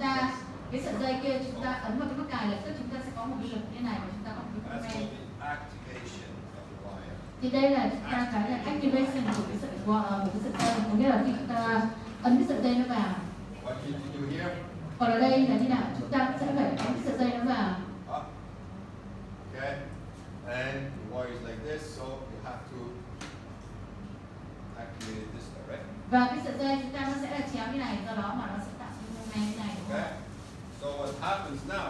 ta cái sợi dây kia chúng ta ấn vào cái mắc cài, lập tức chúng ta sẽ có một cái lực như này và chúng ta có một cái moment. Thì đây là chúng ta cái là activation của cái sợi dây, có nghĩa là khi chúng ta ấn cái sợi dây nó vào. Còn ở đây là như nào? Chúng ta sẽ phải ấn cái sợi dây nó vào. Okay, and the wire is like this, so you have to activate it this direction. Và cái sợi dây chúng ta nó sẽ là chéo như này, do đó mà nó sẽ tạo ra moment như này. Okay, so what happens now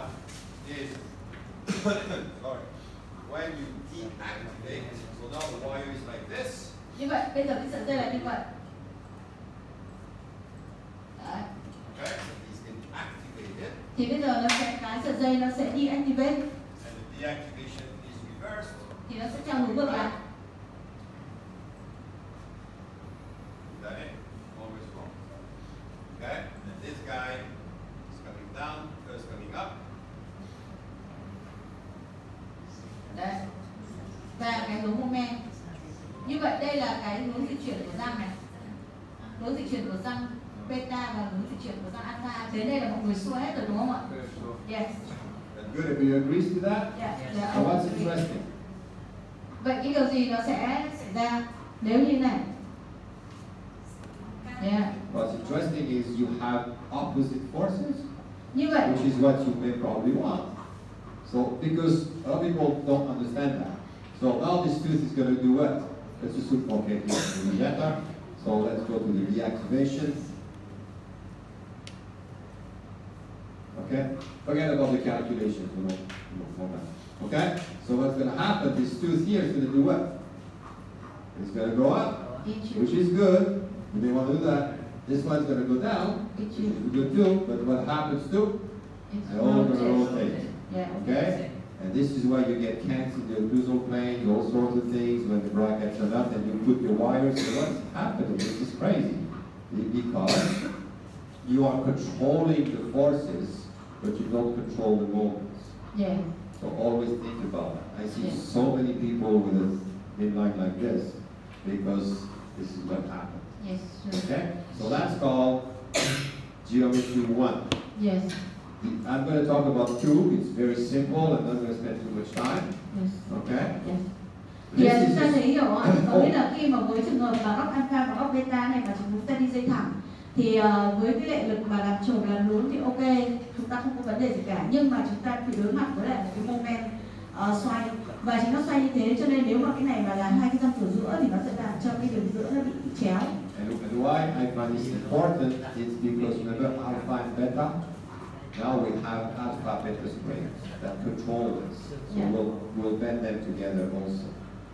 is, sorry, when you deactivate, so now the wire is like this. Như vậy, bây giờ cái sợi dây là như vậy. Đấy. Okay, so it's been activated. Thì bây giờ nó sẽ cái sợi dây nó sẽ deactivate. And the deactivation is reversed. Thì nó sẽ theo hướng ngược lại. That it? Always wrong. Okay, and this guy is coming down, first coming up. Đấy. Và cái hướng moment. Như vậy đây là cái hướng di chuyển của răng này. Hướng di chuyển của răng beta và hướng di chuyển của răng alpha. Đến đây là mọi người xua hết rồi đúng không ạ? Yes. That's good. Everybody agrees to that? Yeah. So what's interesting? Vậy cái điều gì nó sẽ xảy ra nếu như này? Yeah. What's interesting is you have opposite forces, Như vậy. which is what you may probably want. So because a lot of people don't understand that. So now this tooth is going to do what? Let's assume, okay, it's going to be better. So let's go to the deactivation. Okay, forget about the calculations for now. Okay, so what's going to happen? This tooth here is going to do what? It's going to go up, which is good. You may want to do that. This one's going to go down, which is good too. But what happens too? They're all going to rotate. Okay, and this is why you get cants in the occlusal plane, all sorts of things when the brackets are up, and you put your wires. So what's happening? This is crazy because you are controlling the forces, but you don't control the moments. Yeah. So always think about that. I see so many people with a midline like this because this is what happened. Yes. Sure. Okay? So that's called geometry 1. Yes. I'm going to talk about 2. It's very simple. I'm not going to spend too much time. Yes. Okay? Yes. Thì chúng ta thấy hiểu ạ, có nghĩa là khi mà với trường hợp là góc alpha và góc beta này mà chúng ta đi dây thẳng thì với cái lệ lực mà làm trồi làm lún thì ok, chúng ta không có vấn đề gì cả, nhưng mà chúng ta phải đối mặt với lại một cái moment xoay, và chính nó xoay như thế cho nên nếu mà cái này mà là hai cái răng cửa giữa thì nó sẽ làm cho cái đường giữa nó bị chéo. And why I find this important is because remember alpha and beta. Now we have alpha beta springs that control this, so we'll bend them together also.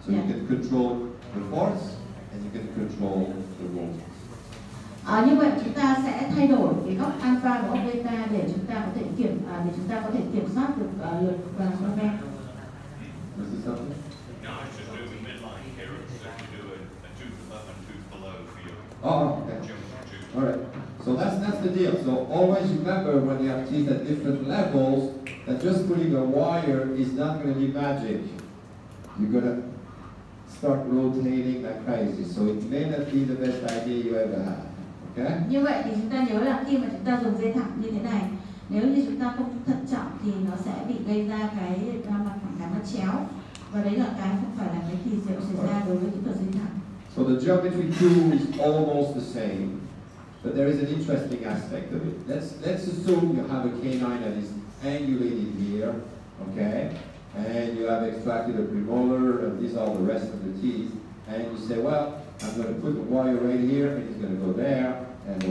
So you can control the force and you can control the moment. Như vậy chúng ta sẽ thay đổi cái góc alpha và góc beta để chúng ta có thể kiểm soát được lực và moment. Is this something? No, I should do the midline here, so you do a tooth above and tooth below for your Okay. geometry. All right. So that's the deal. So always remember when you have teeth at different levels that just putting a wire is not going to be magic. You're going to start rotating like crazy. So it may not be the best idea you ever had. Okay? Như vậy thì chúng ta nhớ là khi mà chúng ta dùng dây thẳng như thế này, nếu như chúng ta không thận trọng thì nó sẽ bị gây ra cái mặt phẳng cảm nó chéo, và đấy là cái không phải là cái kỳ diệu xảy ra đối với kỹ thuật dây thẳng. So the geometry 2 is almost the same, but there is an interesting aspect of it. Let's assume you have a canine that is angulated here, okay, and you have extracted a premolar, and these are the rest of the teeth, and you say, well, I'm going to put the wire right here, and it's going to go there, and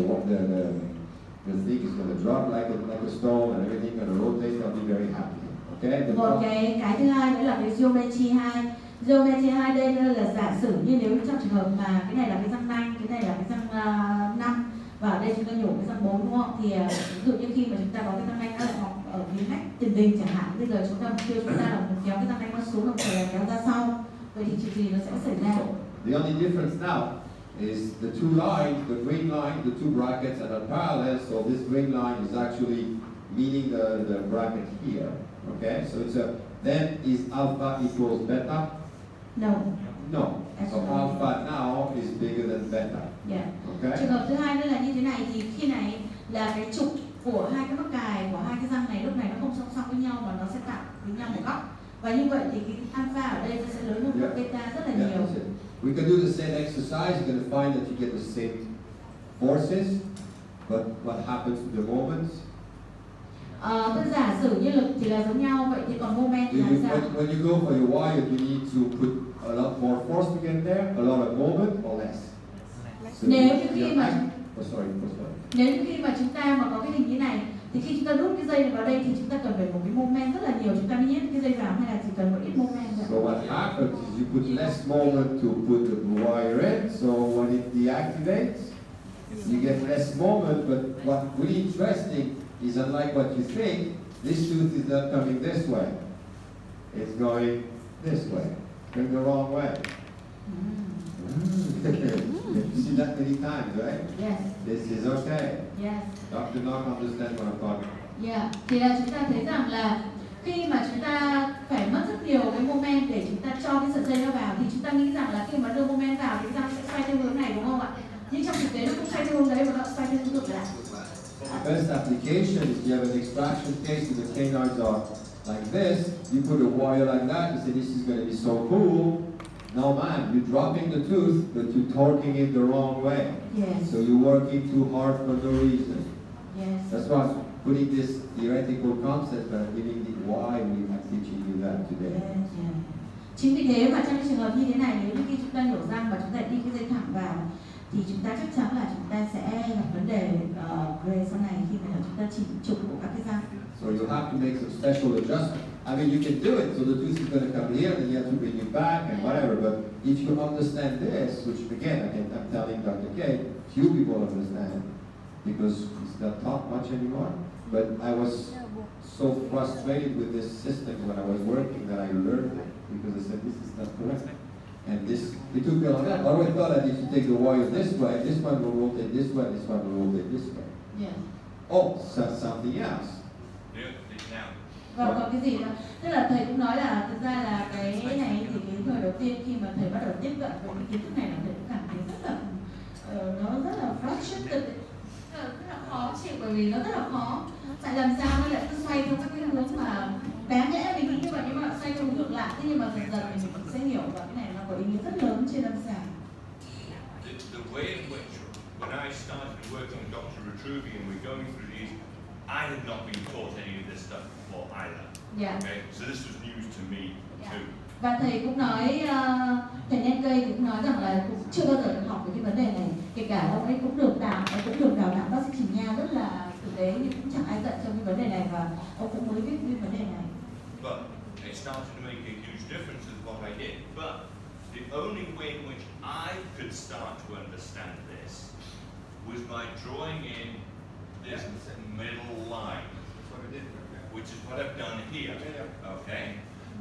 the thing is going to drop like a stone, and everything going to rotate. I'll be very happy. Okay. Một cái thứ hai nữa là cái geometry 2. Geometry 2 đây là giả sử như nếu trong trường hợp mà cái này là cái răng nanh, cái này là cái răng 5 và ở đây chúng ta nhổ cái răng 4 đúng không? Thì ví dụ như khi mà chúng ta có cái răng nanh nó lại mọc ở cái nách tiền đình chẳng hạn, bây giờ chúng ta mục tiêu chúng ta là kéo cái răng nanh nó xuống đồng thời kéo ra sau. Vậy thì chuyện gì nó sẽ xảy ra? The only difference now is the two lines, the green line, the two brackets that are parallel. So this green line is actually meeting the bracket here. Okay, so then is alpha equals beta? No. No. So alpha now is bigger than beta. Yeah. Okay. Trường hợp thứ hai nữa là như thế này, thì khi này là cái trục của hai cái mắc cài của hai cái răng này lúc này nó không song song với nhau mà nó sẽ tạo với nhau một góc. Và như vậy thì cái alpha ở đây nó sẽ lớn hơn beta rất là nhiều. We can do the same exercise. You're going to find that you get the same forces, but what happens to the moments? Tôi giả sử như lực thì là giống nhau, vậy thì còn moment thì làm sao? When you go for your wire, you need to put a lot more force to get there, a lot of moment, or less. So Nếu như khi mà nếu như khi mà chúng ta mà có cái hình như này thì khi chúng ta rút cái dây này vào đây thì chúng ta cần phải một cái moment rất là nhiều, chúng ta mới nhét cái dây vào, hay là chỉ cần một ít moment thôi. So what happens is you put less moment to put the wire in, so when it deactivates, you get less moment, but what's really interesting is unlike what you think, this tooth is not coming this way. It's going this way, going the wrong way. You've seen that many times, right? Yes. This is okay. Yes. Dr. Knock understands what I'm talking about. Yeah. Thì là chúng ta thấy rằng là khi mà chúng ta phải mất rất nhiều cái moment để chúng ta cho cái sợi dây nó vào, thì chúng ta nghĩ rằng là khi mà đưa moment vào thì răng sẽ xoay theo hướng này, đúng không ạ? Nhưng trong thực tế nó không xoay theo hướng đấy mà nó xoay theo hướng ngược lại. The best application is you have an extraction case and the canines are like this. You put a wire like that, you say this is going to be so cool. No man, you're dropping the tooth, but you're torquing it the wrong way. Yes. So you're working too hard for no reason. Yes. That's why I'm putting this theoretical concept, but I'm giving you why we are teaching you that today. Yes, yes. Chính vì thế mà trong cái trường hợp như thế này, nếu như khi chúng ta nhổ răng và chúng ta đi cái dây thẳng vào, thì chúng ta chắc chắn là chúng ta sẽ gặp vấn đề về sau này khi mà chúng ta chỉnh trục của các cái răng. So you have to make some special adjustment. I mean, you can do it, so the tooth is going to come here, and you have to bring it back and whatever. But if you understand this, which again, I'm telling Dr. K, few people understand because it's not taught much anymore. But I was so frustrated with this system when I was working that I learned it because I said this is not correct. And this, it took me a long time. I always thought that if you take the wire this way, this one will rotate this way, this one will rotate this way. Yeah. Oh, so something else. Và còn cái gì nữa? Tức là thầy cũng nói là thực ra là cái này thì cái thời đầu tiên khi mà thầy bắt đầu tiếp cận với cái kiến thức này là thầy cũng cảm thấy rất là nó rất là frustrated, rất là khó chịu, bởi vì nó rất là khó. Tại làm sao nó lại cứ xoay theo các cái hướng mà đáng lẽ mình nghĩ như vậy nhưng mà xoay theo ngược lại. Thế nhưng mà dần dần mình cũng sẽ hiểu và cái này nó có ý nghĩa rất lớn trên lâm sàng. The way in which when I started working with Dr. Retruvi and we're going through these, I had not been taught any of this stuff before either. Yeah. Okay, so this was news to me too. Và thầy cũng nói, thầy Nhân Cây cũng nói rằng là cũng chưa bao giờ được học về cái vấn đề này. Kể cả ông ấy cũng được đào tạo bác sĩ Trình Nha rất là thực tế nhưng cũng chẳng ai dạy trong cái vấn đề này và ông cũng mới biết cái vấn đề này. But it started to make a huge difference with what I did. But the only way in which I could start to understand this was by drawing in this middle line, which is what I've done here. Okay.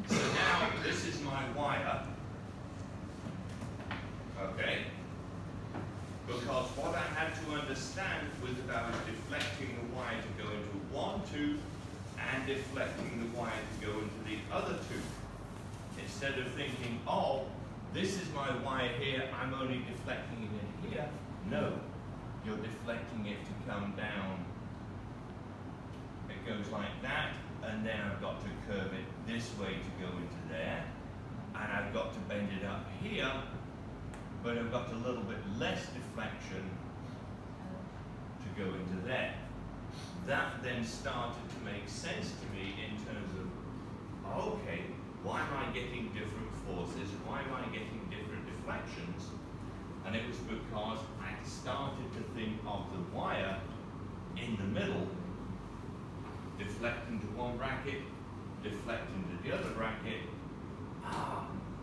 So now this is my wire. Okay. Because what I had to understand was that I was deflecting the wire to go into one tooth and deflecting the wire to go into the other tooth. Instead of thinking, oh, this is my wire here, I'm only deflecting it in here. No, you're deflecting it to come down. It goes like that, and then I've got to curve it this way to go into there, and I've got to bend it up here, but I've got a little bit less deflection to go into there. That then started to make sense to me in terms of, okay, why am I getting different forces? Why am I getting different deflections? And it was because I started to think of the wire in the middle, deflecting to one bracket, deflecting to the other bracket.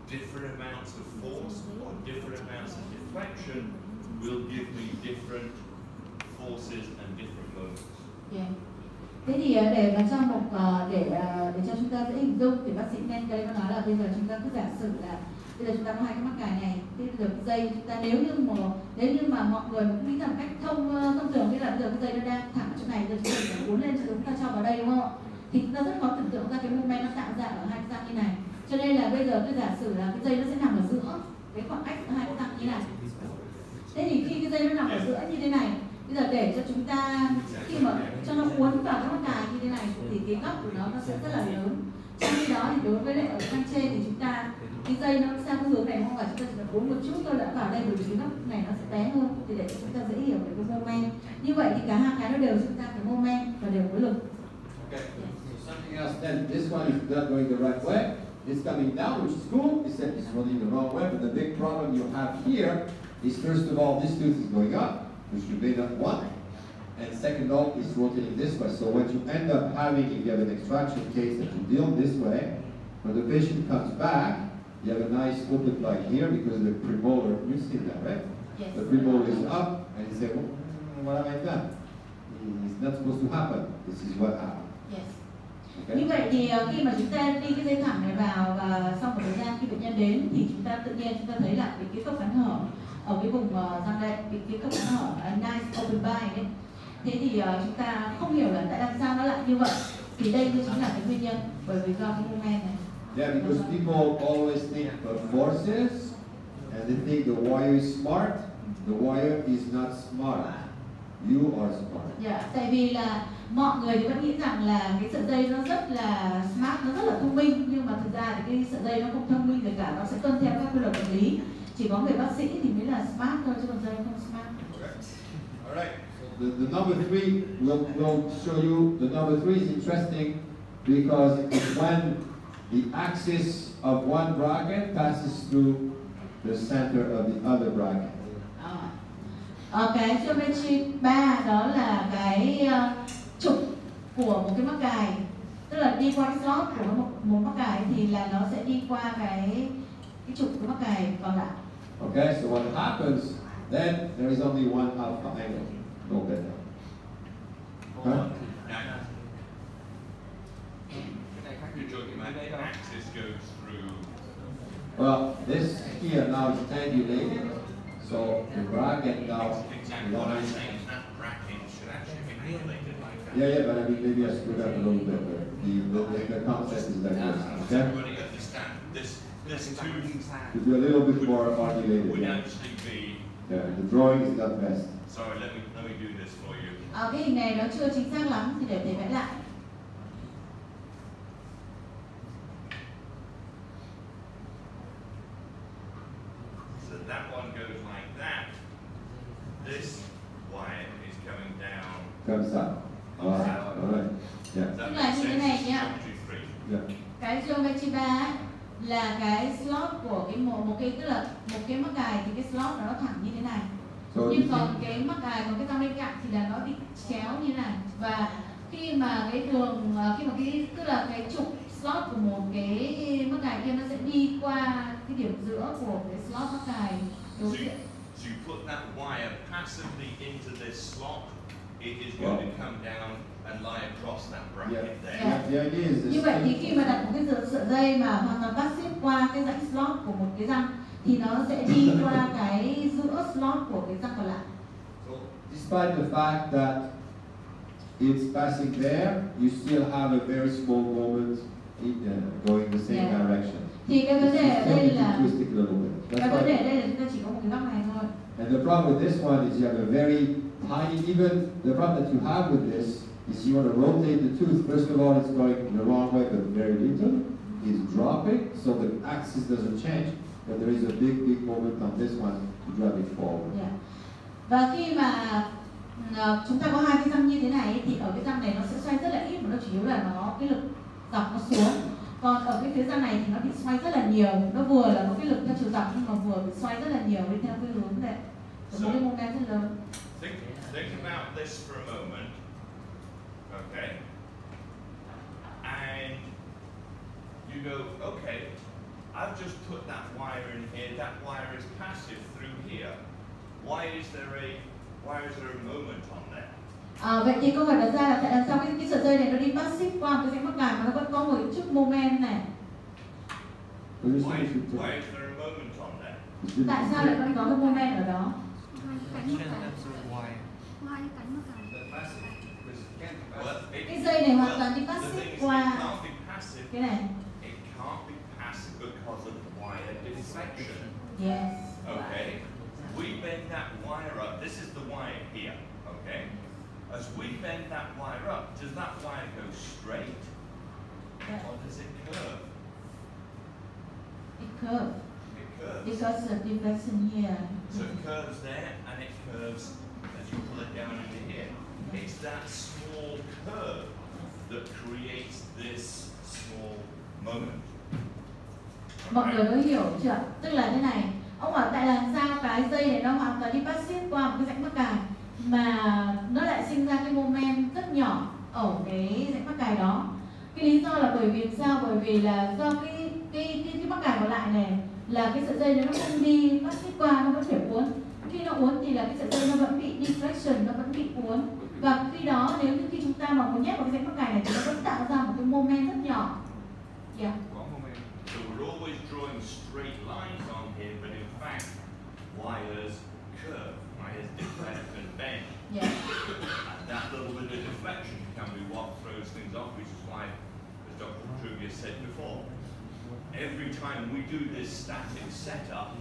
Different amounts of force or different amounts of deflection will give me different forces and different moments. Yeah. Thế thì để mà cho một để cho chúng ta dễ hình dung thì bác sĩ Nhân Cây có nói là bây giờ chúng ta cứ giả sử là bây giờ chúng ta có hai cái mắc cài này, thế bây giờ cái dây chúng ta nếu như mà mọi người cũng nghĩ rằng cách thông thường như là bây giờ cái dây nó đang thẳng ở chỗ này rồi chúng ta phải uốn lên cho chúng ta cho vào đây, đúng không? Thì chúng ta rất khó tưởng tượng ra cái moment nó tạo ra ở hai cái răng như này. Cho nên là bây giờ tôi giả sử là cái dây nó sẽ nằm ở giữa cái khoảng cách giữa hai cái răng như này. Thế thì khi cái dây nó nằm ở giữa như thế này Bây giờ để cho chúng ta khi mà cho nó uốn vào cái mắc cài như thế này thì cái góc của nó sẽ rất là lớn. Trong khi đó thì đối với lại ở sang trên thì chúng ta cái dây nó sang cái hướng này không phải chúng ta chỉ cần uốn một chút thôi đã vào đây, bởi vì cái góc này nó sẽ bé hơn, thì để chúng ta dễ hiểu về cái moment. Như vậy thì cả hai cái nó đều chúng ta cái moment và đều có lực. Okay. So something else then. This one is not going the right way. It's coming down, which is cool. Except it's running the wrong way. But the big problem you have here is first of all this tooth is going up, which you may not want. And second off is rotating this way. So what you end up having, if you have an extraction case that you deal this way, when the patient comes back, you have a nice open line here because the premolar, you've seen that, right? Yes. The premolar is up, and you say, what have I done? It's not supposed to happen. This is what happened. Yes. Okay? Như vậy thì khi mà chúng ta đi cái dây thẳng này vào và sau một thời gian khi bệnh nhân đến thì chúng ta tự nhiên chúng ta thấy là cái cốc cắn hở ở cái vùng răng đây, cái cốc cắn hở nice open bite đấy. Thế thì chúng ta không hiểu là tại sao nó lại như vậy. Thì đây chính là cái nguyên nhân bởi vì do cái moment này. Yeah, because people always think of forces and they think the wire is smart. The wire is not smart. You are smart. Yeah, tại vì là mọi người thì vẫn nghĩ rằng là cái sợi dây nó rất là smart, nó rất là thông minh, nhưng mà thực ra thì cái sợi dây nó không thông minh gì cả, nó sẽ tuân theo các quy luật vật lý. Chỉ có người bác sĩ thì mới là smart thôi, chứ còn dây không smart. Okay. All right. The number 3 will show you. The number 3 is interesting because it's when the axis of one bracket passes through the center of the other bracket. Cái geometry 3 đó là cái trục của một cái mắc cài, tức là đi qua cái slot của một mắc cài thì là nó sẽ đi qua cái trục của mắc cài còn lại. Okay, so what happens then? There is only one alpha angle. No better. Huh? You're talking about the axis goes through. Well, this here now is triangulated, so the bracket now. Exactly what I'm saying is that bracket should actually be angulated like that. Yeah, but I mean maybe I screwed up a little bit. But the concept is like this. Does Okay. everybody understand? This tooth To be a little bit more articulated. would Yeah. actually be. Yeah, the drawing is not best. Sorry, let me do this for you. Cái hình này nó chưa chính xác lắm thì để thầy vẽ lại. So that one goes like that. This wire is coming down. Comes up. All right. Yeah. That Tức là makes như thế sense. này nhá. Geometry 3. Yeah. Cái geometry 3 là cái slot của cái một cái, tức là một cái mắc cài thì cái slot nó thẳng như thế này. So you Nhưng see, còn cái mắc cài, còn cái răng bên cạnh thì là nó bị chéo như thế này. Và khi mà cái đường, khi mà cái, tức là cái trục slot của một cái mắc cài kia nó sẽ đi qua cái điểm giữa của cái slot mắc cài đối diện. So you put that wire passively into this slot, it is going to come down and lie across that bracket there. Yeah. the idea is Như vậy thì khi mà đặt một cái sợi dây mà hoàn toàn passive qua cái rãnh slot của một cái răng thì nó sẽ đi qua cái giữa slot của cái răng còn lại. So, despite the fact that it's passing there, you still have a very small moment going the same direction. Thì cái vấn đề ở đây là twist it a little bit. cái That's vấn đề why. ở đây là chúng ta chỉ có một cái góc này thôi. And the problem with this one is you have a very tiny, even the problem that you have with this is you want to rotate the tooth. First of all, it's going the wrong way, but very little. It's dropping, so the axis doesn't change, but there is a big moment on this one to drive it forward. Yeah. Và khi mà chúng ta có hai cái răng như thế này thì ở cái răng này nó sẽ xoay rất là ít, mà nó chủ yếu là nó cái lực dọc nó xuống. Còn ở cái phía răng này thì nó bị xoay rất là nhiều, nó vừa là một cái lực theo chiều dọc nhưng mà vừa bị xoay rất là nhiều đi theo cái hướng này, một cái moment rất lớn. Think about this for a moment, okay? And you go, okay, I've just put that wire in here. That wire is passive through here. Why is there a moment on there? Vậy thì câu hỏi đặt ra là tại làm sao cái sợi dây này nó đi passive qua cái rãnh mắc cài mà nó vẫn có một chút moment này? Why is there a moment on there? Tại sao lại vẫn có cái moment ở đó? Well, Cái dây này hoàn toàn đi the passive thing is, qua it can't be passive. cái này. It can't be passive because of wire deflection. Yes. Okay. We bend that wire up. This is the wire here. as we bend that wire up, does that wire go straight or does it curve? It curves. It curves. Because of deflection here. So it curves there and it curves as you pull it down into here. It's that small curve that creates this small moment. Mọi người có hiểu chưa? Tức là thế này, ông bảo tại làm sao cái dây này nó hoàn toàn đi passive qua một cái rãnh mắc cài mà nó lại sinh ra cái moment rất nhỏ ở cái rãnh mắc cài đó. Cái lý do là bởi vì sao? Bởi vì là do cái mắc cài còn lại này là cái sợi dây nó không đi passive qua, nó vẫn phải uốn. Khi nó uốn thì là cái sợi dây nó vẫn bị deflection, nó vẫn bị uốn. Và khi đó nếu như khi chúng ta mà muốn nhét vào cái rãnh mắc cài này thì nó vẫn tạo ra một cái moment rất nhỏ. Yeah. So we're always drawing straight lines on here, but in fact, wires curve, wires deflect and bend. Yeah. And that little bit of deflection can be what throws things off, which is why, as Dr. Petruvius said before, every time we do this static setup,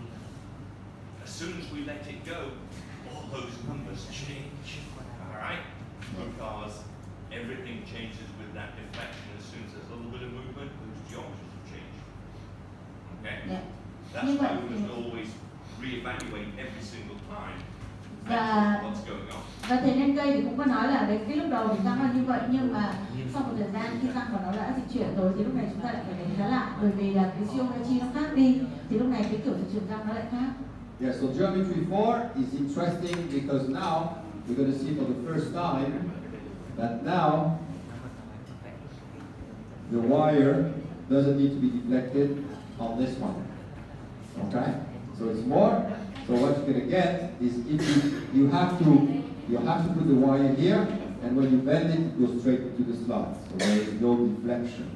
as soon as we let it go, all those numbers change. Alright? Because everything changes with that deflection. As soon as there's a little bit of movement, those geometries will change. Okay? Yeah. That's why we must always reevaluate every single time what's going on. Và thầy lên cây thì cũng có nói là cái lúc đầu thì răng là như vậy, nhưng mà sau một thời gian khi răng của nó đã dịch chuyển rồi thì lúc này chúng ta lại phải đánh giá lại, bởi vì là cái geometry nó khác đi thì lúc này cái kiểu dịch chuyển răng nó lại khác. Yeah, so geometry 4 is interesting because now we're going to see for the first time that now the wire doesn't need to be deflected on this one. Okay? So it's more. So what you're going to get is if you have to put the wire here, and when you bend it, it goes straight into the slot. So there is no deflection.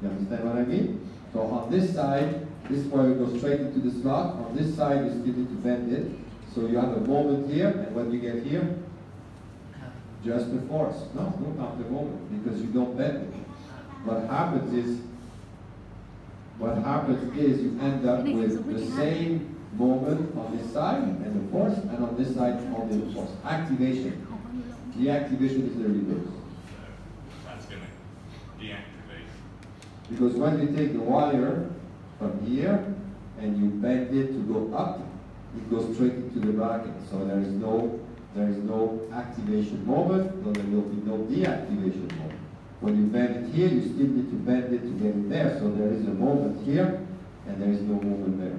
You understand what I mean? So on this side, this wire goes straight into the slot. On this side, you still need to bend it. So you have a moment here, and when you get here, just the force. No, not the moment, because you don't bend it. What happens is you end up with the same moment on this side and the force, and on this side only the force. Activation. Deactivation is the reverse. That's going to deactivate. Because when you take the wire from here and you bend it to go up, it goes straight into the bracket. So there is no activation moment, so there will be no deactivation moment. When you bend it here, you still need to bend it to get it there. So there is a moment here, and there is no moment there.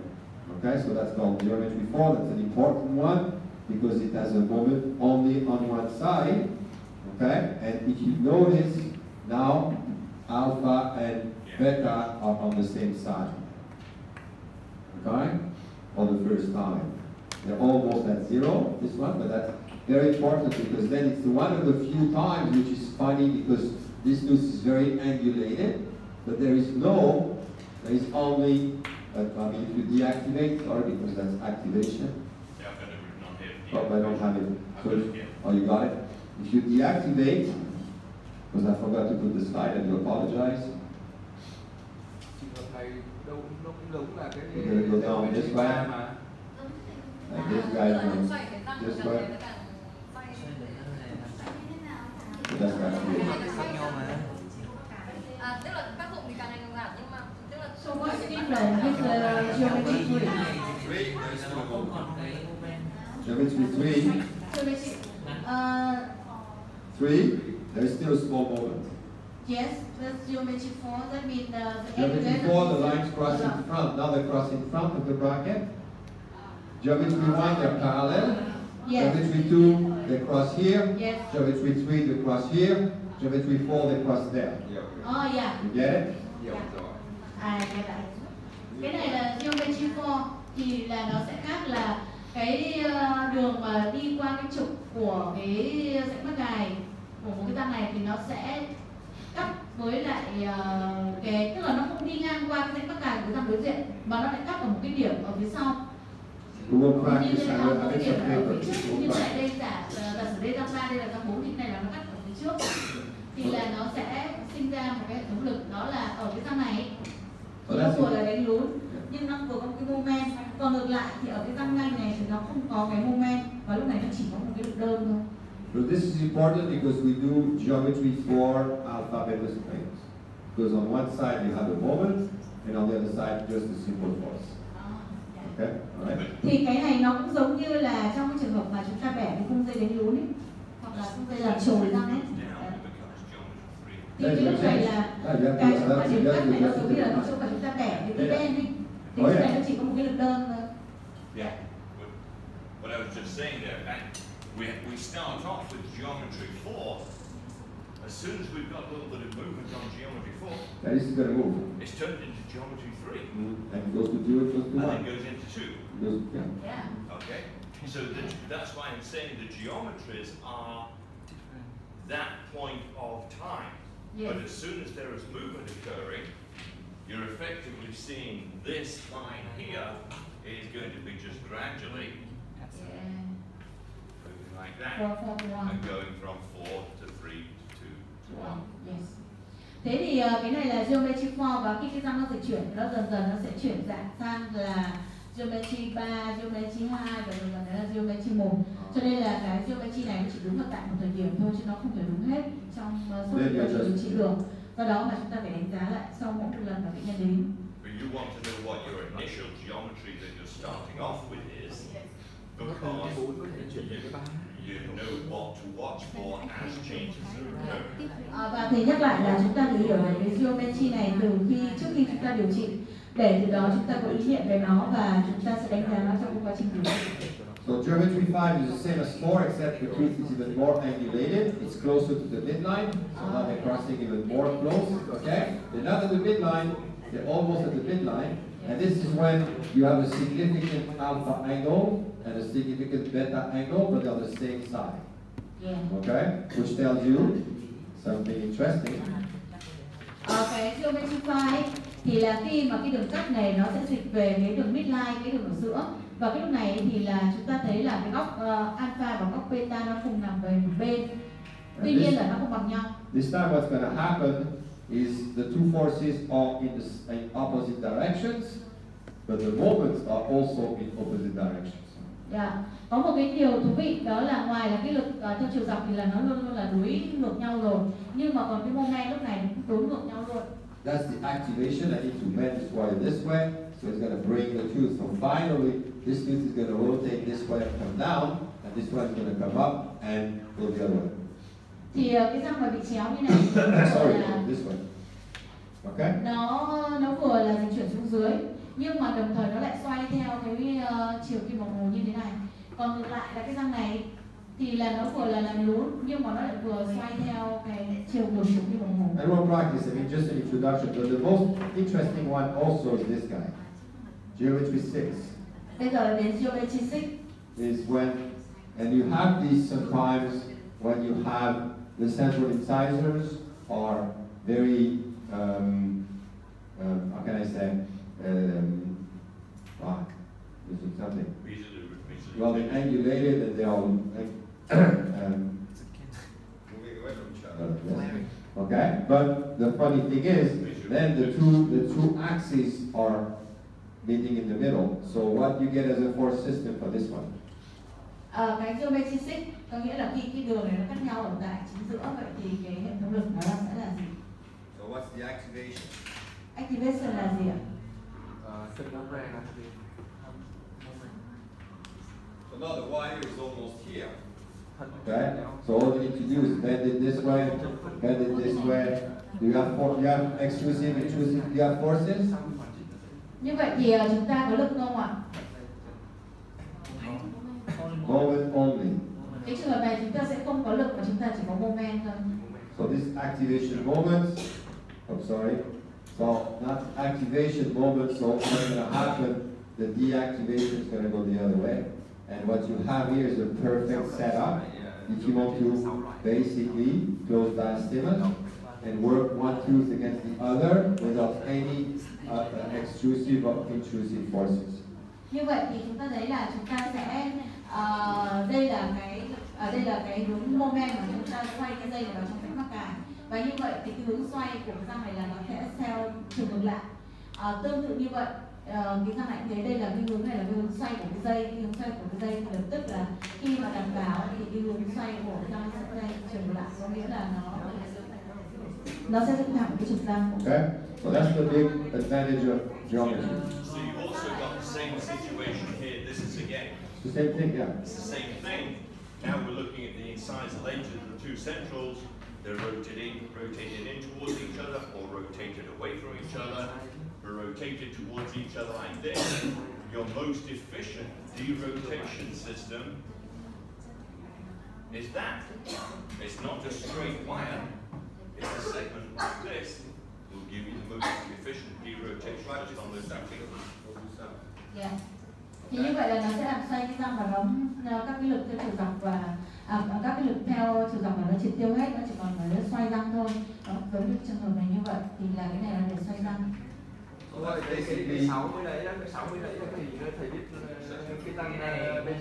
Okay, so that's called geometry 4. That's an important one because it has a moment only on one side. Okay, and if you notice now, alpha and beta are on the same side. Okay, for the first time. They're almost at 0, this one, but that's very important because then it's one of the few times which is funny because this noose is very angulated, but there is only, I mean, if you deactivate, sorry, because that's activation. Yeah, I've got it written on here. Oh, I don't have it. So, Yeah. oh, you got it? If you deactivate, because I forgot to put the slide, I do apologize. You're going to go down this way. Like this guy goes this way. So that's activation. Tức là tác dụng thì càng ngày càng giảm, nhưng mà tức là So what's the difference with the geometry 3? Geometry 3. Geometry, 3, there is still a small moment. yes, that's geometry 4. That means the Geometry 4, the lines cross in front. Now they cross in front of the bracket. Geometry 1, they're parallel. Yes. Geometry 2, they cross here. Yes. Geometry 3, they cross here. Geometry 4, they cross there. Oh yeah. You get it? Get that. Cái này là geometry 4 thì là nó sẽ khác là cái đường mà đi qua cái trục của cái rãnh mắc cài của một cái răng này thì nó sẽ cắt với lại cái, tức là nó không đi ngang qua cái rãnh mắc cài của cái răng đối diện mà nó lại cắt ở một cái điểm ở phía sau. We will practice. Như I will cái get some điểm ở paper. phía trước, như tại đây giả sử đây răng 3, đây là răng 4 thì cái này là nó cắt ở phía trước thì là nó sẽ sinh ra một cái hệ thống lực, đó là ở cái răng này thì nó vừa là đánh lún nhưng nó vừa có một cái moment, còn ngược lại thì ở cái răng nanh này thì nó không có cái moment và lúc này nó chỉ có một cái lực đơn thôi. So this is important because we do geometry for alpha, beta springs. Because on one side you have the moment, and on the other side just a simple force. Okay, alright. Thì cái này nó cũng giống như là trong cái trường hợp mà chúng ta vẽ cái khung dây đánh lún ấy, hoặc là khung dây làm trồi ra ấy. Thì cái lúc này là cái chúng ta điểm cắt này nó giống như là nó chung mà chúng ta vẽ cái bên đi. Thì cái này nó chỉ có một cái lực đơn thôi. Yeah. What I was just saying there, and we start off with geometry 4. As soon as we've got a little bit of movement on geometry 4, And this is going to move. it's turned into geometry 3. And it goes to 2, it goes to 1. And then goes into 2. Yeah. Okay? So that's why I'm saying the geometries are that point of time. Yes. But as soon as there is movement occurring, you're effectively seeing this line here is going to be just gradually moving like that. And going from 4 to 3 to 2 to 1. Yes. Thế thì cái này là geometry 4 và khi cái răng nó dịch chuyển, nó dần dần nó sẽ chuyển dạng sang là geometry 3, geometry 2 và dần dần là geometry 1. Cho nên là cái geometry này nó chỉ đúng ở tại một thời điểm thôi chứ nó không thể đúng hết trong suốt quá trình điều trị được. Do đó mà chúng ta phải đánh giá lại sau mỗi một lần mà bệnh nhân đến. But you want to know what your initial geometry that you're starting off with is, because you know what to watch for as changes are occurring. Và thầy nhắc lại là chúng ta phải hiểu về cái geometry này trước khi chúng ta điều trị, để từ đó chúng ta có ý niệm về nó và chúng ta sẽ đánh giá nó trong quá trình điều trị. So geometry 5 is the same as 4, except the tooth is even more angulated. It's closer to the midline, so now they're crossing even more close. Okay? They're not at the midline, they're almost at the midline. And this is when you have a significant alpha angle and a significant beta angle, but they're on the same side. Yeah. Okay? Which tells you something interesting. Cái geometry 5 thì là khi mà cái đường cắt này nó sẽ dịch về cái đường midline, cái đường ở giữa. Và cái lúc này thì là chúng ta thấy là cái góc alpha và góc beta nó cùng nằm về một bên. Tuy nhiên là nó không bằng nhau. This time what's going to happen is the two forces are in opposite directions, but the moments are also in opposite directions. Yeah. Có một cái điều thú vị đó là ngoài là cái lực theo chiều dọc thì là nó luôn luôn là đối ngược nhau rồi, nhưng mà còn cái moment lúc này cũng đối ngược nhau luôn. That's the activation. I need to bend this wire this way, so it's going to bring the tooth. So finally, this tooth is going to rotate this way and come down, and this one is going to come up and go the other way. Thì cái răng mà bị chéo như này Sorry, là this way. Okay? nó vừa là dịch chuyển xuống dưới, nhưng mà đồng thời nó lại xoay theo cái chiều kim đồng hồ như thế này. Còn ngược lại là cái răng này thì là nó vừa là làm lún, nhưng mà nó lại vừa xoay theo cái chiều ngược của kim đồng hồ. And we'll practice. I mean, just an introduction. But the most interesting one also is this guy, geometry 6. Bây giờ là đến geometry 6. Is when, and you have these sometimes when you have the central incisors are very, how can I say, this is something. Well, they're angulated and they are moving away from each other. Okay, but the funny thing is, then the two axes are meeting in the middle. So what you get as a force system for this one? Cái geometry 6 có nghĩa là khi cái đường này nó cắt nhau ở tại chính giữa, vậy thì cái hệ thống lực nó sẽ là gì? So what's the activation? Activation là gì ạ? So now the wire is almost here. Okay, so all you need to do is bend it this way, bend it this way. Do you have extrusive, intrusive? Do you have forces? Như vậy thì chúng ta có lực không ạ? Moment only. Cái trường hợp này chúng ta sẽ không có lực mà chúng ta chỉ có moment thôi. So this activation moments. I'm sorry. So not activation moments. So what's going to happen? The deactivation is going to go the other way. And what you have here is a perfect setup if you want to basically close diastemas and work one tooth against the other without any extrusive or intrusive forces. Như vậy thì chúng ta thấy là chúng ta sẽ đây là cái hướng moment mà chúng ta xoay cái dây vào trong cách mắc cài, và như vậy thì cái hướng xoay của cái răng này là nó sẽ theo chiều ngược lại. Tương tự như vậy cái răng lạnh thế, đây là cái hướng này là cái hướng xoay của cái dây, cái hướng xoay của cái dây thì lập tức là khi mà đảm bảo thì cái hướng xoay của cái răng sẽ chuyển lại, có nghĩa là nó sẽ dựng thẳng cái trục răng. Okay, so that's the big advantage of geometry. So you've also got the same situation here. This is again. It's the same thing, yeah. It's the same thing. Now we're looking at the incisolated, the two centrals. They're rotated in towards each other or rotated away from each other. Or rotated towards each other like this. Your most efficient derotation system is that. It's not a straight wire. It's a segment like this. Will give you the most efficient derotation just on this axis. Yeah. Thì như vậy là nó sẽ làm xoay cái răng và nó các cái lực theo chiều dọc và các cái lực theo chiều dọc và nó triệt tiêu hết, nó chỉ còn là xoay răng thôi. Đó, với những trường hợp này như vậy thì là cái này là để xoay răng. Rồi cái 60 đấy á, cái 60 đấy thì thầy biết cái răng bên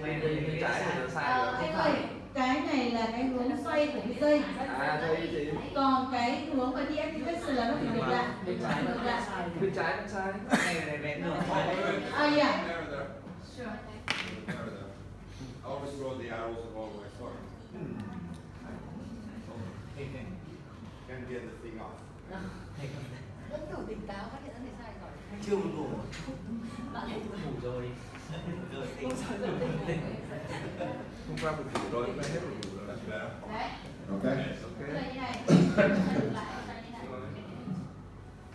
trái là sai rồi. Anh ơi, cái này là cái hướng xoay của cái dây. Đây thì còn cái hướng mà deactivation là nó phải ngược lại. bên trái bên sai. Này nửa. Yeah. Sure. I always draw the arrows along my sword. Can't get the thing off. Vẫn đủ tỉnh táo, phát hiện ra thì sai rồi. Chưa buồn ngủ. Bạn ấy Ngủ rồi. Rồi tỉnh. Hôm qua buồn ngủ rồi, hôm nay hết buồn ngủ rồi. Đấy. Okay. Okay.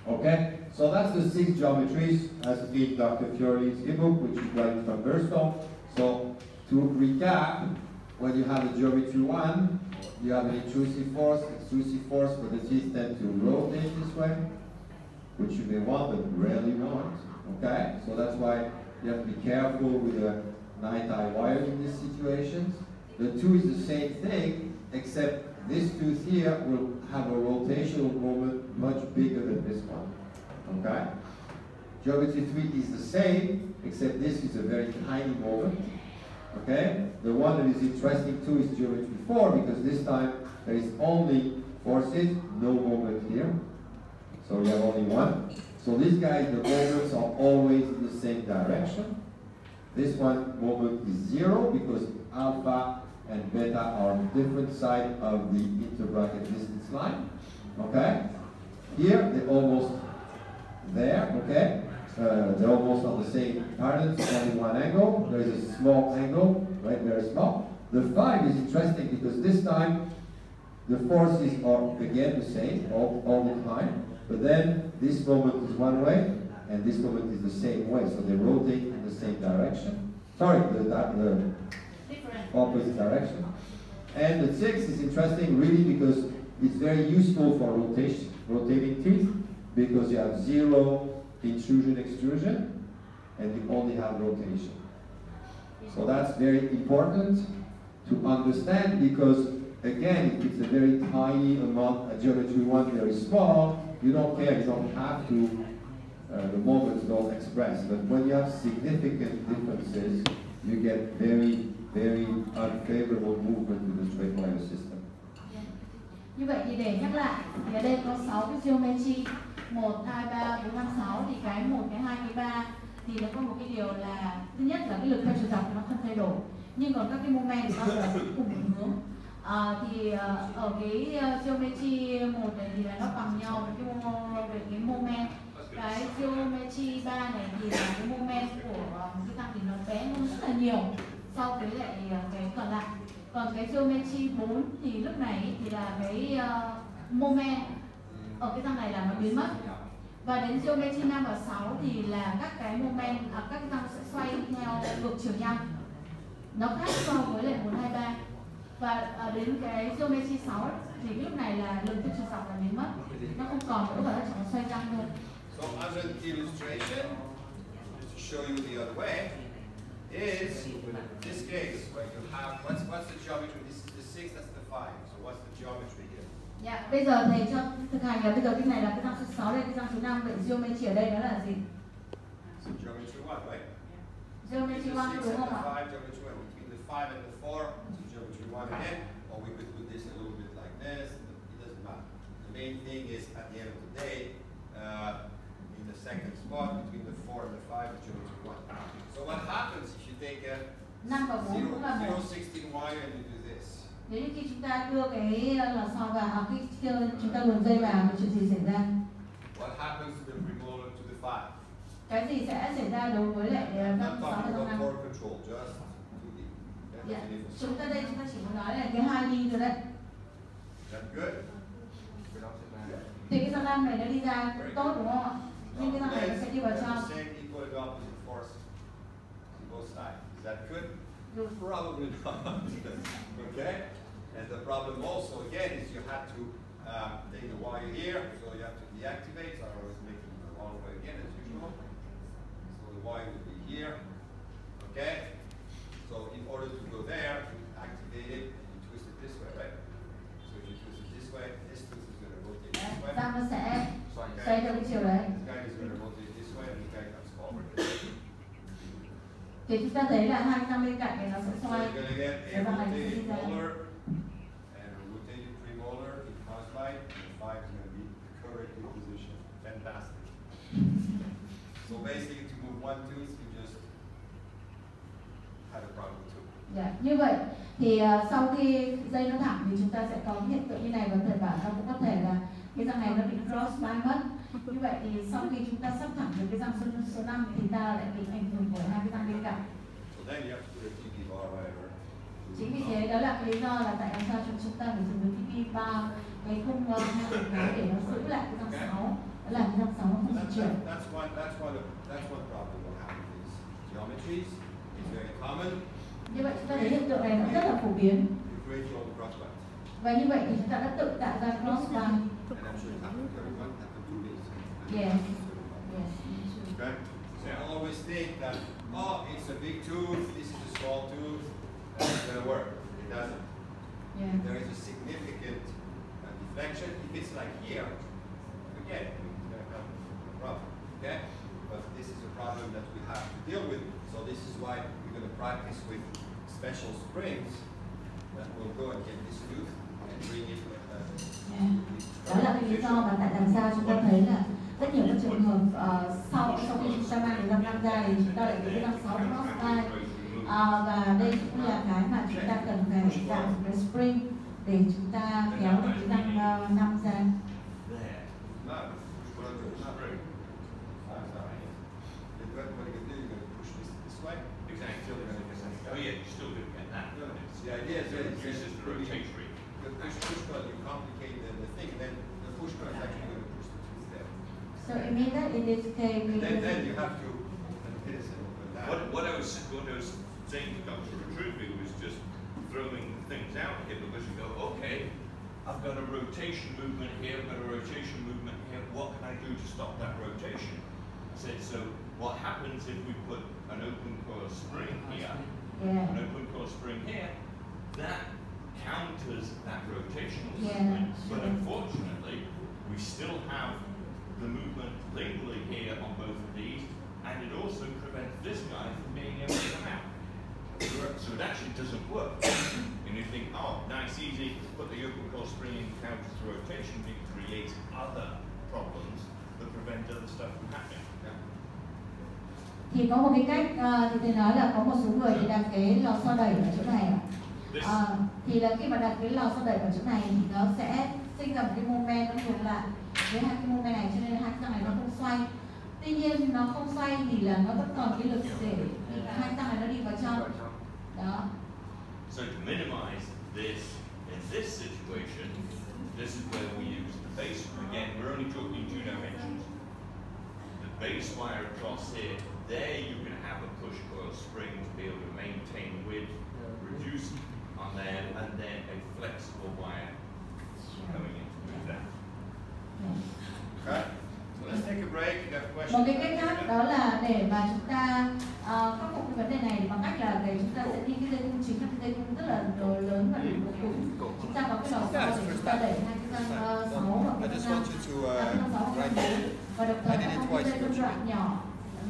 Okay, so that's the 6 geometries as in Dr. Fiori's ebook, which you got from Burstall. So to recap, when you have a geometry 1, you have an intrusive force, but the teeth tend to rotate this way, which you may want but rarely want. Okay, so that's why you have to be careful with the night-eye wires in these situations. The 2 is the same thing, except this tooth here will have a rotational moment much bigger than this one. Okay? Geometry 3 is the same, except this is a very tiny moment. Okay? The one that is interesting too is geometry 4, because this time there is only forces, no moment here. So you have only one. So these guys, the moments are always in the same direction. This one moment is 0 because alpha and beta are on different side of the interbracket distance line. Okay? Here they're almost there, okay? They're almost on the same parallel, only one angle. There is a small angle, right, very small. The 5 is interesting because this time the forces are again the same all the time, but then this moment is one way and this moment is the same way, so they rotate in the same direction. Sorry, the opposite direction. And the 6 is interesting really because it's very useful for rotating teeth, because you have 0 intrusion, extrusion, and you only have rotation. So that's very important to understand, because again, if it's a very tiny amount, a geometry 1 very small, you don't care, you don't have to, the moments don't express. But when you have significant differences, you get very unfavorable movement in the straight wire system. Như vậy thì để nhắc lại, thì ở đây có 6 cái geometry 1, 2, 3, 4, 5, 6, thì cái 1, cái 2, cái 3 thì nó có một cái điều là thứ nhất là cái lực theo chiều dọc nó không thay đổi, nhưng còn các cái moment thì bao giờ cũng cùng một hướng. Thì ở cái geometry 1 này thì là nó bằng nhau về cái moment. Cái geometry 3 này thì là cái moment của cái răng thì nó bé hơn rất là nhiều so với lại cái còn lại. Còn cái geometry 4 thì lúc này thì là cái moment ở cái răng này là nó biến mất. Và đến geometry 5 và 6 thì là các cái moment, các cái răng sẽ xoay theo ngược chiều nhau. Nó khác so với lại 4, 2, 3. Và đến cái geometry 6 thì cái lúc này là lực theo chiều dọc là biến mất. Nó không còn nữa và nó chỉ còn xoay răng thôi. So as an illustration, just to show you the other way, is this case where you have, what's the geometry? This is the 6, that's the 5. So what's the geometry here? Dạ, bây giờ thầy cho thực hành là bây giờ cái này là cái răng số 6 đây, cái răng số 5, vậy geometry ở đây nó là gì? So geometry 1, right? Geometry 1 đúng không ạ? Geometry 1, between the 5 and the 4, so geometry 1 again, or we could put this a little bit like this, it doesn't matter. The main thing is, at the end of the day, in the second spot between the 4 and the 5 is geometry 1. So what happens if you take a 5 và 4 cũng là 1. 016 wire and you do this? Nếu như khi chúng ta đưa cái lò xo vào, khi chúng ta luồn dây vào thì chuyện gì xảy ra? What happens to the premolar to the 5? Cái gì sẽ xảy ra đối với lại I'm các not 6 và talking trong about 5? core control, just 2D. Yeah, Dạ. that's the difference. Chúng ta đây chúng ta chỉ muốn nói là cái 2D thôi đấy. Is that good? Thì cái dòng 5 này nó đi ra cũng tốt đúng không ạ? Nhưng cái dòng này nó sẽ đi vào Have trong. the same equal and opposite force on both sides. Is that good? Good. Probably not. Okay? And the problem also again is you have to take the wire here, so you have to deactivate. So I was making it the long way again as usual. So the wire will be here. Okay? So in order to go there, you activate it and you twist it this way, right? So if you twist it this way, this tooth is going to rotate this way. Răng nó sẽ xoay theo cái chiều đấy. This guy is going to rotate this way and this guy comes forward. Thì chúng ta thấy là hai răng bên cạnh này nó sẽ So xoay. you're going to get Cái a răng này sẽ rotated đi ra. molar and a rotated premolar in cross line, and the 5 is going to be correctly positioned. Fantastic. So basically to move one tooth, you just have a problem with two. Dạ. Như vậy thì sau khi dây nó thẳng thì chúng ta sẽ có hiện tượng như này, và thầy bảo nó cũng có thể là cái răng này nó bị cross line mất. Như vậy thì sau khi chúng ta sắp thẳng được cái răng số 5 thì ta lại bị ảnh hưởng bởi hai cái răng bên cạnh. So then you have to put a TP bar whatever. Chính vì thế đó là cái lý do là tại sao chúng ta phải dùng cái TP bar, cái khung hay là cái để nó giữ lại cái răng 6, đó là cái răng 6 nó không di chuyển. That's one problem we'll have with these geometries. It's very common. Như vậy chúng ta thấy hiện tượng này nó rất là phổ biến. You create your own cross line. Và như vậy thì chúng ta đã tự tạo ra cross line. And I'm sure it happened to everyone, it happened to me. Yes. Yes. Okay? So I always think that, oh, it's a big tooth, this is a small tooth, that's going to work. It doesn't. Yeah. There is a significant deflection. If it's like here, again, it's going to come a problem. Okay? But this is a problem that we have to deal with. So this is why we're going to practice with special springs that will go and get this tooth and bring it. Đó là cái lý do mà tại làm sao chúng ta thấy là rất nhiều các trường hợp sau khi chúng ta mang cái răng 5 ra thì chúng ta lại bị cái răng 6 cross line. Và đây cũng là cái mà chúng ta cần phải tạo một cái spring để chúng ta kéo được cái răng 5 ra. What you can do, you're going to push this way. Exactly. Oh yeah, you're still going to get that. The idea is that This is the rotatory. the push cut, you complicate the thing, and then the push cut is actually going to push the tooth there. So it means that in this case we Then you have to hit it with that. What I was saying to Dr. Retruvi was just throwing things out here, because you go, okay, I've got a rotation movement here, I've got a rotation movement here, what can I do to stop that rotation? I said, so what happens if we put an open coil spring here, an open coil spring here, that counters that rotational movement, but unfortunately, we still have the movement linearly here on both of these, and it also prevents this guy from being able to come out. So it actually doesn't work. And you think, oh, nice, easy, put the open coil spring in, counters the rotation, it creates other problems that prevent other stuff from happening. Thì có một cái cách, thì tôi nói là có một số người thì đặt cái lò xo đẩy ở chỗ này. Thì là khi mà đặt cái lò xo đẩy ở chỗ này thì nó sẽ sinh ra một cái moment nó ngược lại với hai cái moment này, cho nên hai răng này nó không xoay. Tuy nhiên nó không xoay thì là nó vẫn còn cái lực để hai răng này nó đi vào trong. Đó. So to minimize this in this situation, this is where we use the base. Again, we're only talking 2 dimensions. The base wire across here, there you can have a push coil spring to be able to maintain width, reduce on there, and then a flexible wire coming in to move that. Okay? So let's take a break. You have questions? Một cái cách khác đó là để mà chúng ta khắc phục cái vấn đề này bằng cách là để chúng ta sẽ đi cái dây cung chính là cái dây cung rất là lớn và đủ độ cứng. Chúng ta có cái lò xo để chúng ta đẩy hai cái răng 6 hoặc cái răng 5, răng 6 hoặc răng 4, và đồng thời hai cái dây cung đoạn nhỏ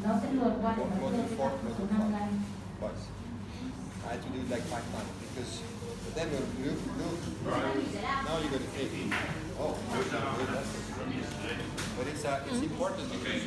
nó sẽ luồn qua để nó đưa cái răng số 5 ra. I had to do it like 5 times because then you look. Now you're going to take it. Oh, that's But it's important because